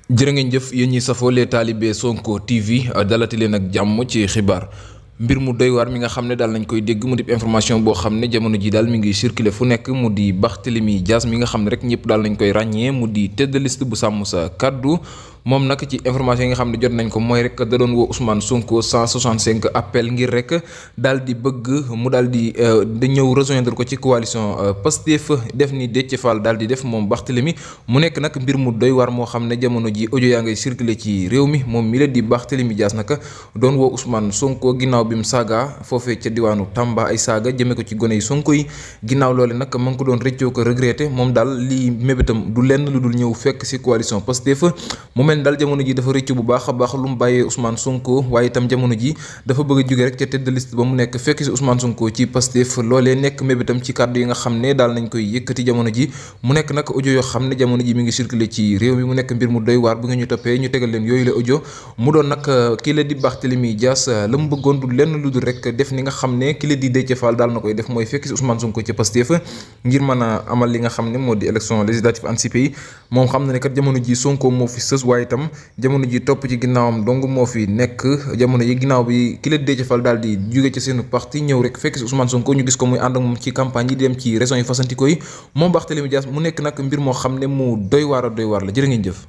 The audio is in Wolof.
jërë ngeen jëf yéen ñi safoo les talibé Sonko TV dalati leen ak jàmm ci xibaar mbir mu doy waar mi nga xam ne daal nañ koy dégg mu di information boo xam ne jamono ji daal mi ngi circuler fu nekk mu di Barthélémy Dias mi nga xam ne rek ñëpp daal nañ koy ràññee mu di tête de liste bu sàmm sa kàddu moom nag ci information yi nga xam ne jot nañ ko mooy rek da doon woo Ousmane Sonko 165 appel ngir rek daal di bëgg mu daal di ñëw rejoindre ko ci coalition Pastef def ni Déthié Fall daal di def moom Barthélémy mu nekk nag mbir mu doy waar moo xam ne jamono ji audio yaa ngay circuler ci réew mi moom mi la di Barthélémy Dias nag doon woo Ousmane Sonko ginnaaw bi mu saaga foofee ca diwaanu Tamba ay saaga jëmee ko ci gone yi Sonko yi ginnaaw loole nag ma ngi ko doon rëccoo ko regretté moom daal lii mébétam du lenn lu dul ñëw fekk ci coalition Pastef mu mel daal jamono ji dafa rëccu bu baax a baax lu mu bàyyee Ousmane Sonko waaye itam jamono ji dafa bëgg a jóge rek ca tête de liste ba mu nekk fekk ci Ousmane Sonko ci Pastef loolee nekk mébétam ci kàddu yi nga xam ne daal nañ koy yëkkati jamono ji mu nekk nag audio yoo xam ne jamono ji mi ngi circulé ci réew mi mu nekk mbir mu doy waar bu nga ñu toppee ñu tegal leen yooyu la audio mu doon nag kii la di Barthélémy Dias la mu bëggoon du lenn lu dul rek def ni nga xam ne kii la di Déthié Fall daal na koy def mooy fekk ci Ousmane Sonko ci Pastef ngir mën a amal li nga xam ne moo di élection législative anticipée yi moom xam na ne kat jamono ji Sonko moo fi sës waaye itam jamono ji topp ci ginnaawam dong moo fi nekk jamono yi ginnaaw bi ki la Déthié Fall daal di jóge ci seen parti ñëw rek fekk ci Ousmane Sonko ñu gis ko muy ànd ak moom ci campagne yi di dem ci régions yi fasantikoo yi moom Barthélémy Dias mu nekk nag mbir moo xam ne mu doy waar a doy waar la jërë ngeen jëf